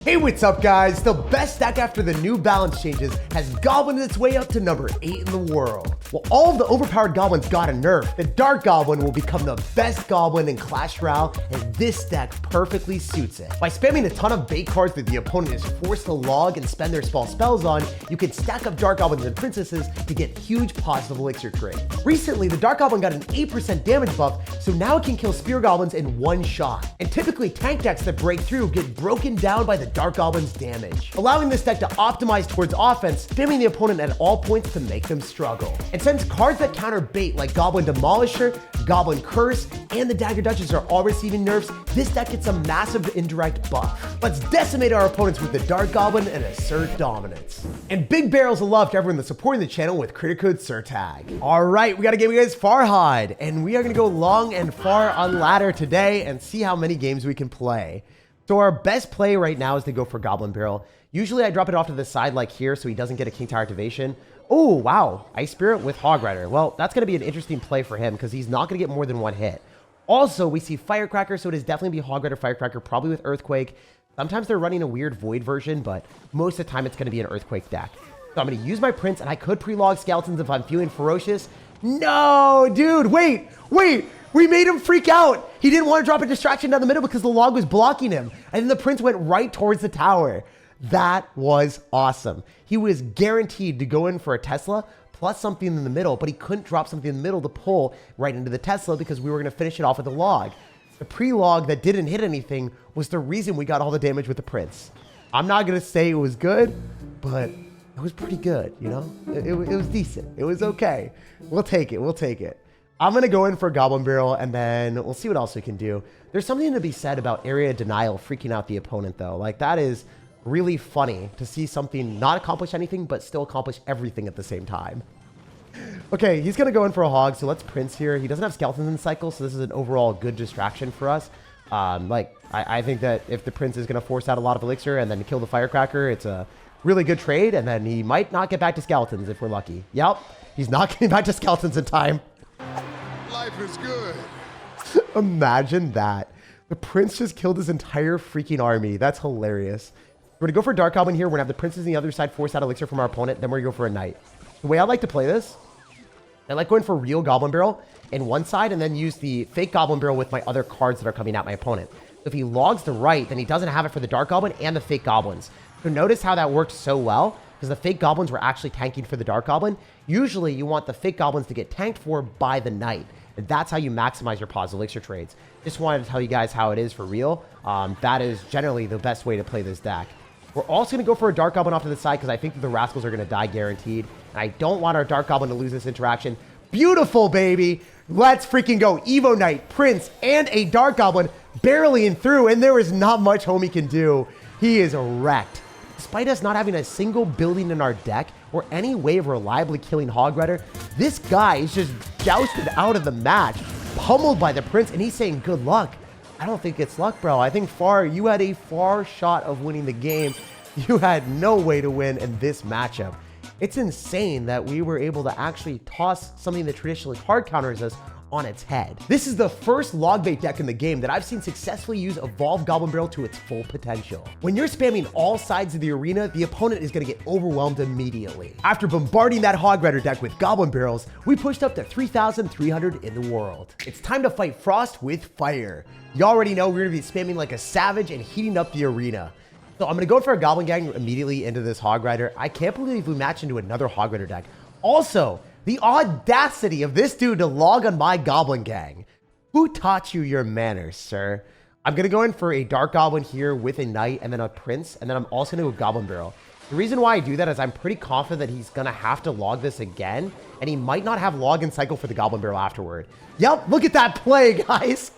Hey, what's up guys? The best deck after the new balance changes has Goblin its way up to number 8 in the world. While all of the overpowered goblins got a nerf, the Dart Goblin will become the best goblin in Clash Royale, and this deck perfectly suits it. By spamming a ton of bait cards that the opponent is forced to log and spend their spells on, you can stack up Dart Goblins and Princesses to get huge positive elixir trade. Recently, the Dart Goblin got an 8% damage buff, so now it can kill Spear Goblins in one shot. And typically tank decks that break through get broken down by the Dart Goblin's damage, allowing this deck to optimize towards offense, spamming the opponent at all points to make them struggle. And since cards that counter bait like Goblin Demolisher, Goblin Curse, and the Dagger Duchess are all receiving nerfs, this deck gets a massive indirect buff. Let's decimate our opponents with the Dart Goblin and assert dominance. And big barrels of love to everyone that's supporting the channel with credit code SirTag. All right, we got a game against Farhad, and we are gonna go long and far on ladder today and see how many games we can play. So our best play right now is to go for Goblin Barrel. Usually I drop it off to the side like here so he doesn't get a King Tower activation. Oh, wow. Ice Spirit with Hog Rider. Well, that's going to be an interesting play for him because he's not going to get more than one hit. Also, we see Firecracker, so it is definitely be Hog Rider Firecracker, probably with Earthquake. Sometimes they're running a weird Void version, but most of the time it's going to be an Earthquake deck. So I'm going to use my Prince, and I could pre-log Skeletons if I'm feeling ferocious. No, dude, wait. We made him freak out. He didn't want to drop a distraction down the middle because the log was blocking him. And then the Prince went right towards the tower. That was awesome. He was guaranteed to go in for a Tesla plus something in the middle, but he couldn't drop something in the middle to pull right into the Tesla because we were going to finish it off with the log. The pre-log that didn't hit anything was the reason we got all the damage with the Prince. I'm not going to say it was good, but it was pretty good, you know? It was decent. It was okay. We'll take it. I'm going to go in for a Goblin Barrel, and then we'll see what else we can do. There's something to be said about area denial freaking out the opponent, though. Like, that is really funny to see something not accomplish anything, but still accomplish everything at the same time. Okay, he's going to go in for a Hog, so let's Prince here. He doesn't have Skeletons in the cycle, so this is an overall good distraction for us. I think that if the Prince is going to force out a lot of Elixir and then kill the Firecracker, it's a really good trade, and then he might not get back to Skeletons if we're lucky. Yep, he's not getting back to Skeletons in time. Life is good. Imagine that. The Prince just killed his entire freaking army. That's hilarious. We're going to go for Dart Goblin here. We're going to have the Princes on the other side force out Elixir from our opponent. Then we're going to go for a Knight. The way I like to play this, I like going for real Goblin Barrel in one side and then use the fake Goblin Barrel with my other cards that are coming at my opponent. So if he logs the right, then he doesn't have it for the Dart Goblin and the fake Goblins. So notice how that worked so well because the fake Goblins were actually tanking for the Dart Goblin. Usually you want the fake Goblins to get tanked for by the Knight. And that's how you maximize your positive elixir trades. Just wanted to tell you guys how it is for real. That is generally the best way to play this deck. We're also going to go for a Dart Goblin off to the side because I think that the Rascals are going to die guaranteed. And I don't want our Dart Goblin to lose this interaction. Beautiful, baby. Let's freaking go. Evo Knight, Prince, and a Dart Goblin barreling through. And there is not much homie can do. He is wrecked. Despite us not having a single building in our deck or any way of reliably killing Hog Rider, this guy is just jousted out of the match, pummeled by the Prince, and he's saying good luck. I don't think it's luck, bro. I think you had a far shot of winning the game. You had no way to win in this matchup. It's insane that we were able to actually toss something that traditionally hard counters us on its head. This is the first log bait deck in the game that I've seen successfully use Evolve Goblin Barrel to its full potential. When you're spamming all sides of the arena, the opponent is going to get overwhelmed immediately. After bombarding that Hog Rider deck with Goblin Barrels, we pushed up to 3,300 in the world. It's time to fight Frost with fire. You already know we're going to be spamming like a savage and heating up the arena. So I'm going to go for a Goblin Gang immediately into this Hog Rider. I can't believe we match into another Hog Rider deck. Also, the audacity of this dude to log on my Goblin Gang. Who taught you your manners, sir? I'm going to go in for a Dart Goblin here with a Knight and then a Prince, and then I'm also going to go Goblin Barrel. The reason why I do that is I'm pretty confident that he's going to have to log this again, and he might not have log and cycle for the Goblin Barrel afterward. Yep, look at that play, guys.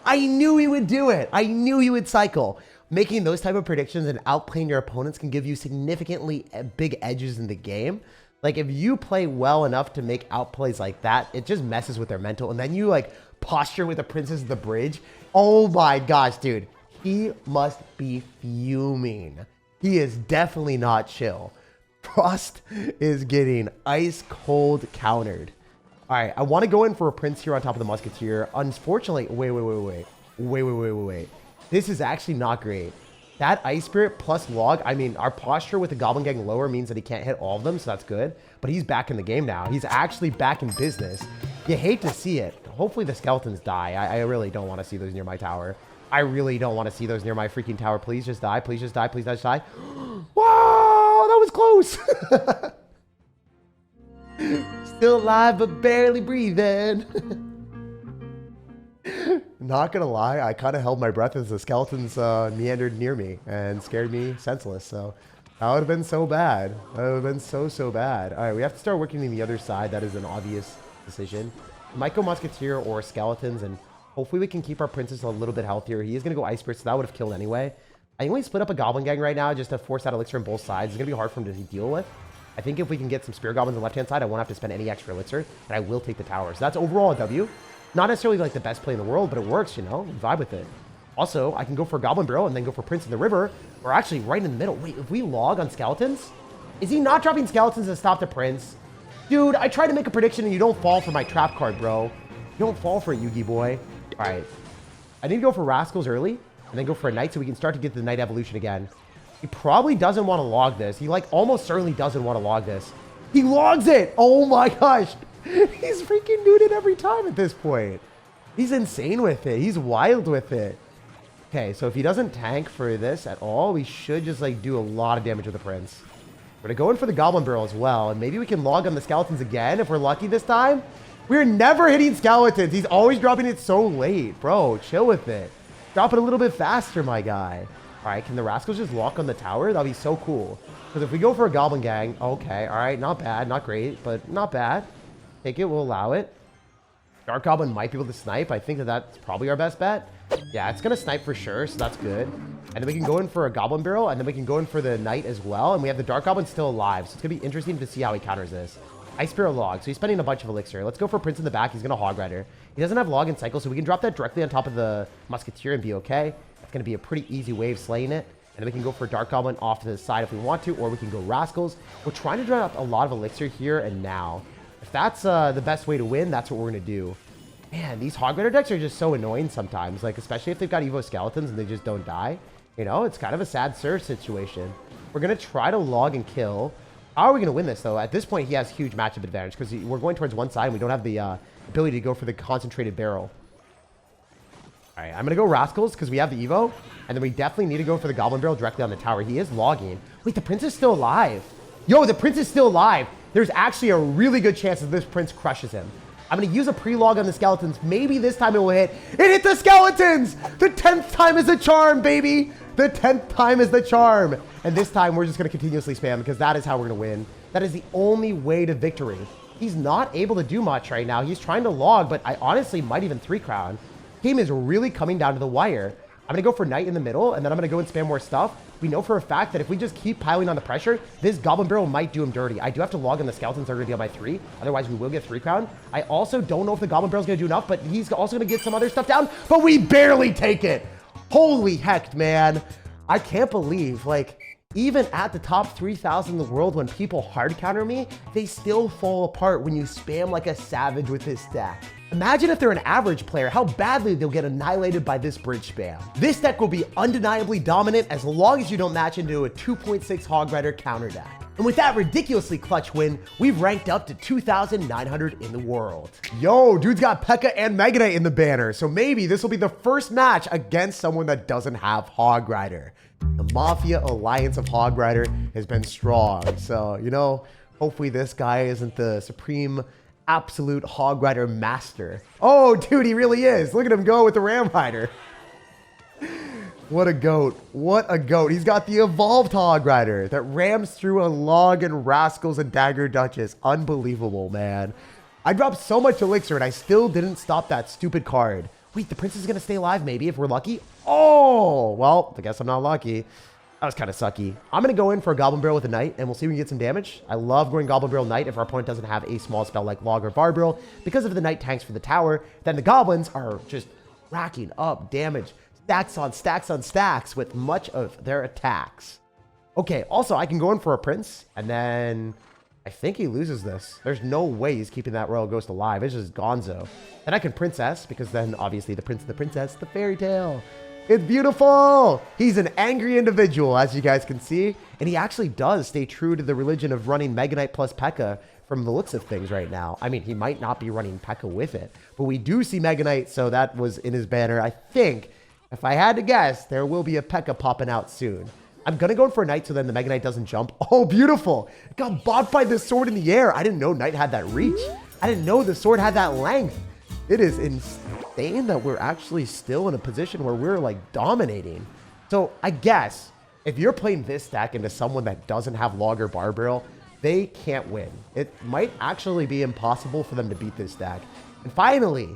I knew he would do it. I knew he would cycle. Making those type of predictions and outplaying your opponents can give you significantly big edges in the game. Like, if you play well enough to make outplays like that, it just messes with their mental. And then you, like, posture with the Princess of the Bridge. Oh, my gosh, dude. He must be fuming. He is definitely not chill. Frost is getting ice-cold countered. All right, I want to go in for a Prince here on top of the Musketeer. Unfortunately, wait. This is actually not great. That Ice Spirit plus log, I mean, our posture with the Goblin Gang lower means that he can't hit all of them, so that's good. But he's back in the game now. He's actually back in business. You hate to see it. Hopefully the skeletons die. I really don't want to see those near my tower. I really don't want to see those near my freaking tower. Please just die. Please just die. Please just die. Wow, that was close. Still alive, but barely breathing. Not gonna lie, I kind of held my breath as the skeletons meandered near me and scared me senseless. So that would have been so bad. That would have been so bad. All right, we have to start working on the other side. That is an obvious decision. Might go Musketeer or Skeletons, and hopefully we can keep our Princess a little bit healthier. He is gonna go Ice Spirit, so that would have killed anyway. I think we split up a Goblin Gang right now just to force out Elixir on both sides. It's gonna be hard for him to deal with. I think if we can get some Spirit Goblins on the left-hand side, I won't have to spend any extra Elixir, and I will take the tower. So that's overall a W. Not necessarily like the best play in the world, but it works, you know? We vibe with it. Also, I can go for Goblin Barrel and then go for Prince in the River. We're actually right in the middle. Wait, if we log on Skeletons? Is he not dropping Skeletons to stop the Prince? Dude, I tried to make a prediction and you don't fall for my trap card, bro. You don't fall for it, Yugi boy. All right. I need to go for Rascals early and then go for a Knight so we can start to get the Knight evolution again. He probably doesn't want to log this. He like almost certainly doesn't want to log this. He logs it! Oh my gosh! He's freaking neutered every time at this point. He's insane with it. He's wild with it. Okay, so if he doesn't tank for this at all, we should just like do a lot of damage with the Prince. We're gonna go in for the Goblin Barrel as well, and maybe we can log on the Skeletons again if we're lucky this time. We're never hitting Skeletons. He's always dropping it so late. Bro, chill with it. Drop it a little bit faster, my guy. All right, can the Rascals just lock on the tower? That'll be so cool. Because if we go for a Goblin Gang, okay, all right, not bad, not great, but not bad. Take it, we'll allow it. Dart Goblin might be able to snipe. I think that that's probably our best bet. Yeah, it's going to snipe for sure, so that's good. And then we can go in for a Goblin Barrel, and then we can go in for the Knight as well. And we have the Dart Goblin still alive, so it's going to be interesting to see how he counters this. Ice Spirit log, so he's spending a bunch of Elixir. Let's go for Prince in the back. He's going to Hog Rider. He doesn't have log and cycle, so we can drop that directly on top of the Musketeer and be okay. It's going to be a pretty easy wave slaying it. And then we can go for Dart Goblin off to the side if we want to, or we can go Rascals. We're trying to drop a lot of Elixir here and now. If that's the best way to win, that's what we're going to do. Man, these Hog Rider decks are just so annoying sometimes. Like, especially if they've got Evo Skeletons and they just don't die. You know, it's kind of a sad Sir situation. We're going to try to log and kill. How are we going to win this, though? At this point, he has huge matchup advantage because we're going towards one side and we don't have the ability to go for the concentrated barrel. All right, I'm going to go Rascals because we have the Evo. And then we definitely need to go for the Goblin Barrel directly on the tower. He is logging. Wait, the Prince is still alive. Yo, the Prince is still alive. There's actually a really good chance that this Prince crushes him. I'm going to use a pre-log on the Skeletons. Maybe this time it will hit. It hit the Skeletons! The 10th time is the charm, baby! The 10th time is the charm. And this time we're just going to continuously spam because that is how we're going to win. That is the only way to victory. He's not able to do much right now. He's trying to log, but I honestly might even 3-crown. Game is really coming down to the wire. I'm going to go for Knight in the middle, and then I'm going to go and spam more stuff. We know for a fact that if we just keep piling on the pressure, this Goblin Barrel might do him dirty. I do have to log on the Skeletons are going to be up by 3. Otherwise, we will get 3-crown. I also don't know if the Goblin Barrel is going to do enough, but he's also going to get some other stuff down. But we barely take it. Holy heck, man. I can't believe, like, even at the top 3,000 in the world, when people hard counter me, they still fall apart when you spam like a savage with this deck. Imagine if they're an average player, how badly they'll get annihilated by this bridge spam. This deck will be undeniably dominant as long as you don't match into a 2.6 Hog Rider counter deck. And with that ridiculously clutch win, we've ranked up to 2,900 in the world. Yo, dude's got P.E.K.K.A and Mega Knight in the banner, so maybe this will be the first match against someone that doesn't have Hog Rider. The Mafia Alliance of Hog Rider has been strong, so, you know, hopefully this guy isn't the supreme absolute Hog Rider master. Oh, dude, he really is. Look at him go with the Ram Rider. What a goat. What a goat. He's got the evolved Hog Rider that rams through a log and Rascals and Dagger Duchess. Unbelievable, man. I dropped so much Elixir and I still didn't stop that stupid card. Wait, the Princess is going to stay alive maybe if we're lucky? Oh, well, I guess I'm not lucky. That was kind of sucky. I'm going to go in for a Goblin Barrel with a Knight, and we'll see if we can get some damage. I love going Goblin Barrel Knight if our opponent doesn't have a small spell like Log or Bar Barrel. Because if the Knight tanks for the tower, then the Goblins are just racking up damage. Stacks on stacks on stacks with much of their attacks. Okay, also, I can go in for a Prince, and then I think he loses this. There's no way he's keeping that Royal Ghost alive. It's just gonzo. Then I can Princess, because then, obviously, the Prince and the Princess, the fairy tale. It's beautiful. He's an angry individual, as you guys can see. And he actually does stay true to the religion of running Mega Knight plus P.E.K.K.A. from the looks of things right now. I mean, he might not be running P.E.K.K.A. with it, but we do see Mega Knight, so that was in his banner. I think, if I had to guess, there will be a P.E.K.K.A. popping out soon. I'm going to go in for a Knight so then the Mega Knight doesn't jump. Oh, beautiful. It got bought by the sword in the air. I didn't know Knight had that reach. I didn't know the sword had that length. It is insane that we're actually still in a position where we're like dominating. So I guess if you're playing this deck into someone that doesn't have log or bar barrel, they can't win. It might actually be impossible for them to beat this deck. And finally,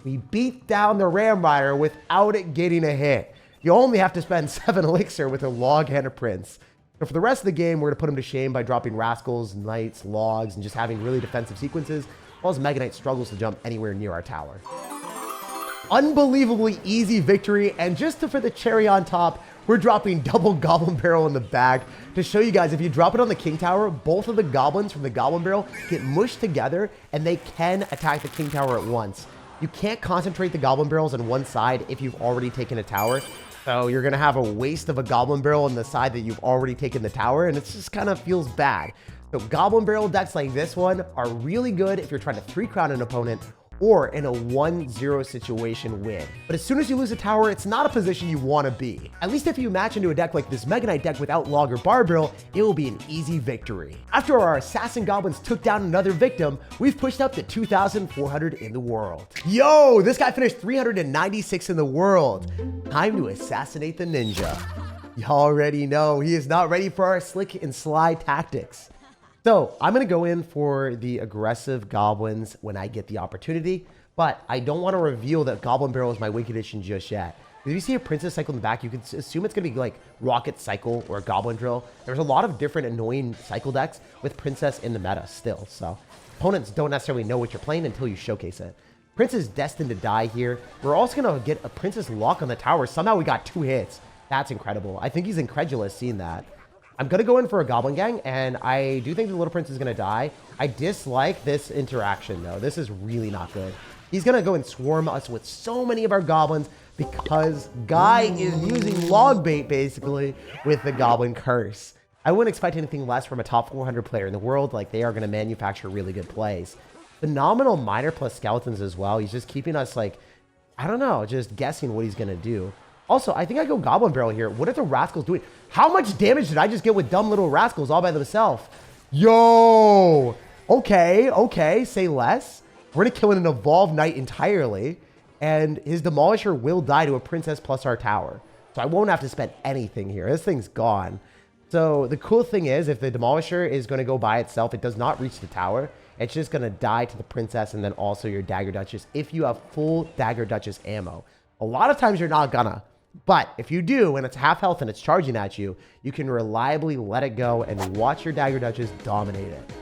we beat down the Ram Rider without it getting a hit. You only have to spend 7 elixir with a log and a prince. So for the rest of the game, we're going to put him to shame by dropping rascals, knights, logs, and just having really defensive sequences, while as Mega Knight struggles to jump anywhere near our tower. Unbelievably easy victory, and just for the cherry on top, we're dropping double Goblin Barrel in the back to show you guys if you drop it on the King Tower, both of the goblins from the Goblin Barrel get mushed together and they can attack the King Tower at once. You can't concentrate the Goblin Barrels on one side if you've already taken a tower. So you're going to have a waste of a Goblin Barrel on the side that you've already taken the tower, and it just kind of feels bad. So Goblin Barrel decks like this one are really good if you're trying to 3-crown an opponent or in a 1-0 situation win. But as soon as you lose a tower, it's not a position you want to be. At least if you match into a deck like this Mega Knight deck without log or bar barrel, it will be an easy victory. After our assassin goblins took down another victim, we've pushed up to 2,400 in the world. Yo, this guy finished 396 in the world. Time to assassinate the ninja. You already know he is not ready for our slick and sly tactics. So I'm going to go in for the aggressive goblins when I get the opportunity, but I don't want to reveal that Goblin Barrel is my Wink Edition just yet. If you see a Princess Cycle in the back, you can assume it's going to be like Rocket Cycle or Goblin Drill. There's a lot of different annoying cycle decks with Princess in the meta still, so opponents don't necessarily know what you're playing until you showcase it. Prince is destined to die here. We're also going to get a Princess lock on the tower. Somehow we got 2 hits. That's incredible. I think he's incredulous seeing that. I'm going to go in for a Goblin Gang, and I do think the Little Prince is going to die. I dislike this interaction, though. This is really not good. He's going to go and swarm us with so many of our goblins because Guy is using log bait, basically, with the Goblin Curse. I wouldn't expect anything less from a top 400 player in the world. Like, they are going to manufacture really good plays. Phenomenal Miner plus Skeletons as well. He's just keeping us, like, I don't know, just guessing what he's going to do. Also, I think I go Goblin Barrel here. What are the Rascals doing? How much damage did I just get with dumb little Rascals all by themselves? Yo! Okay, say less. We're going to kill an Evolved Knight entirely, and his Demolisher will die to a Princess plus our tower. So I won't have to spend anything here. This thing's gone. So the cool thing is, if the Demolisher is going to go by itself, it does not reach the tower. It's just going to die to the Princess and then also your Dagger Duchess if you have full Dagger Duchess ammo. A lot of times you're not gonna. But if you do, and it's half health and it's charging at you, you can reliably let it go and watch your Dagger Duchess dominate it.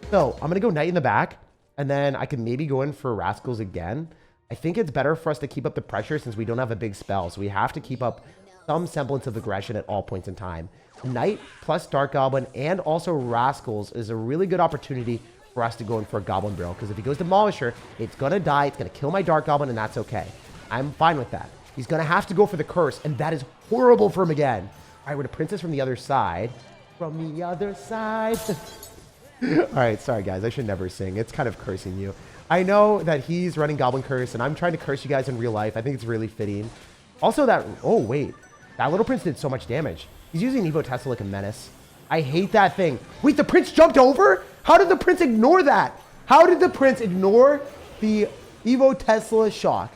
So I'm going to go Knight in the back, and then I can maybe go in for Rascals again. I think it's better for us to keep up the pressure since we don't have a big spell. So we have to keep up some semblance of aggression at all points in time. Knight plus Dart Goblin and also Rascals is a really good opportunity for us to go in for a Goblin Barrel. Because if he goes Demolisher, it's going to die, it's going to kill my Dart Goblin, and that's okay. I'm fine with that. He's going to have to go for the curse, and that is horrible for him again. All right, we're going to Princess from the other side. From the other side. All right, sorry, guys. I should never sing. It's kind of cursing you. I know that he's running Goblin Curse, and I'm trying to curse you guys in real life. I think it's really fitting. Also, that... Oh, wait. That Little Prince did so much damage. He's using Evo Tesla like a menace. I hate that thing. Wait, the Prince jumped over? How did the Prince ignore that? How did the Prince ignore the Evo Tesla shock?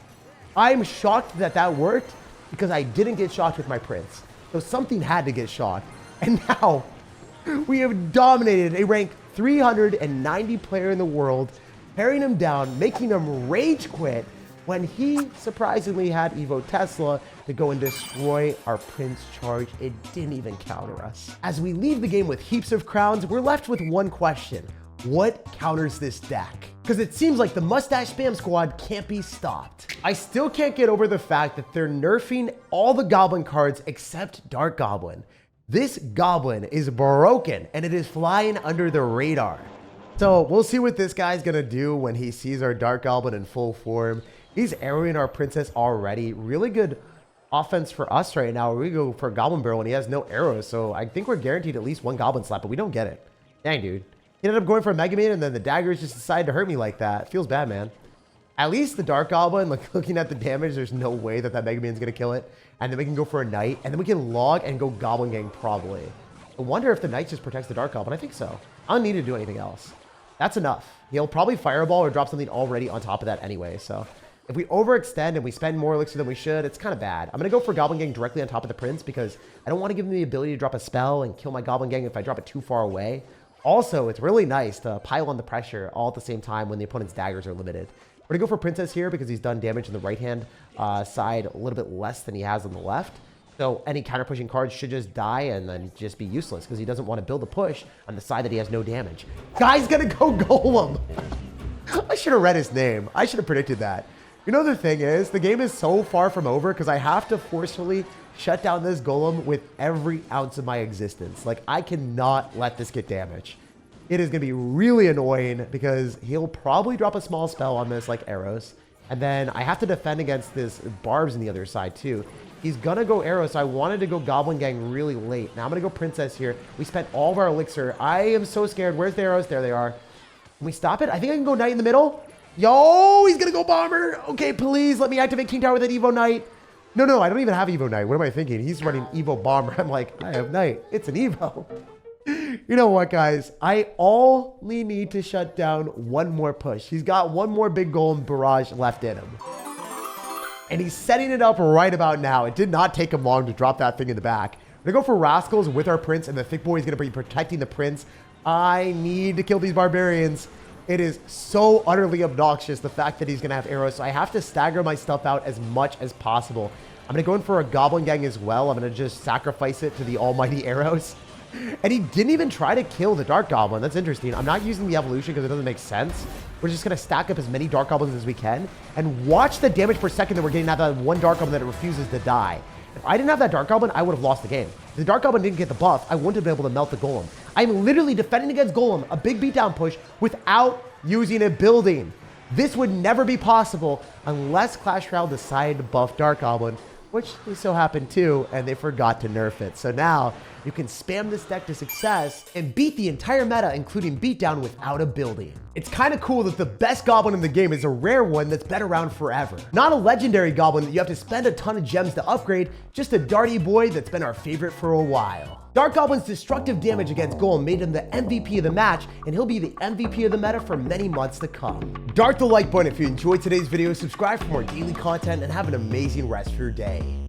I'm shocked that that worked because I didn't get shocked with my Prince. So something had to get shocked. And now we have dominated a rank 390 player in the world, tearing him down, making him rage quit when he surprisingly had Evo Tesla to go and destroy our Prince charge. It didn't even counter us. As we leave the game with heaps of crowns, we're left with one question. What counters this deck? Because it seems like the mustache spam squad can't be stopped. I still can't get over the fact that they're nerfing all the goblin cards except Dart Goblin. This goblin is broken and it is flying under the radar. So we'll see what this guy's gonna do when he sees our Dart Goblin in full form. He's arrowing our Princess already. Really good offense for us right now. We go for a Goblin Barrel and he has no arrows. So I think we're guaranteed at least one Goblin Slap, but we don't get it. Dang, dude. He ended up going for a Mega Man and then the daggers just decided to hurt me like that. Feels bad, man. At least the Dart Goblin, like looking at the damage, there's no way that Mega Man's going to kill it. And then we can go for a Knight and then we can log and go Goblin Gang probably. I wonder if the Knight just protects the Dart Goblin. I think so. I don't need to do anything else. That's enough. He'll probably Fireball or drop something already on top of that anyway. So if we overextend and we spend more elixir than we should, it's kind of bad. I'm going to go for Goblin Gang directly on top of the Prince because I don't want to give him the ability to drop a spell and kill my Goblin Gang if I drop it too far away. Also, it's really nice to pile on the pressure all at the same time when the opponent's daggers are limited. We're going to go for Princess here because he's done damage in the right-hand side a little bit less than he has on the left. So any counter-pushing cards should just die and then just be useless because he doesn't want to build a push on the side that he has no damage. Guy's going to go Golem. I should have read his name. I should have predicted that. You know, the thing is, the game is so far from over because I have to forcefully shut down this Golem with every ounce of my existence. Like, I cannot let this get damage. It is going to be really annoying because he'll probably drop a small spell on this, like arrows. And then I have to defend against this barbs on the other side, too. He's going to go arrows, so I wanted to go Goblin Gang really late. Now I'm going to go Princess here. We spent all of our elixir. I am so scared. Where's the arrows? There they are. Can we stop it? I think I can go Knight in the middle. Yo, he's going to go Bomber. Okay, please let me activate King Tower with an Evo Knight. No, I don't even have Evo Knight. What am I thinking? He's running Evo Bomber. I'm like, I have Knight. It's an Evo. You know what, guys? I only need to shut down one more push. He's got one more big Golem barrage left in him. And he's setting it up right about now. It did not take him long to drop that thing in the back. We're going to go for Rascals with our Prince, and the Thick Boy is going to be protecting the Prince. I need to kill these Barbarians. It is so utterly obnoxious, the fact that he's going to have arrows. So I have to stagger my stuff out as much as possible. I'm going to go in for a Goblin Gang as well. I'm going to just sacrifice it to the almighty arrows. And he didn't even try to kill the Dart Goblin. That's interesting. I'm not using the evolution because it doesn't make sense. We're just going to stack up as many Dart Goblins as we can. And watch the damage per second that we're getting out of that one Dart Goblin that refuses to die. If I didn't have that Dart Goblin, I would have lost the game. If the Dart Goblin didn't get the buff, I wouldn't have been able to melt the Golem. I'm literally defending against Golem, a big beatdown push, without using a building. This would never be possible unless Clash Royale decided to buff Dart Goblin, which they so happened to, and they forgot to nerf it. So now you can spam this deck to success and beat the entire meta, including beatdown, without a building. It's kind of cool that the best Goblin in the game is a rare one that's been around forever. Not a legendary Goblin that you have to spend a ton of gems to upgrade, just a darty boy that's been our favorite for a while. Dart Goblin's destructive damage against Golem made him the MVP of the match, and he'll be the MVP of the meta for many months to come. Dart the like button if you enjoyed today's video, subscribe for more daily content, and have an amazing rest of your day.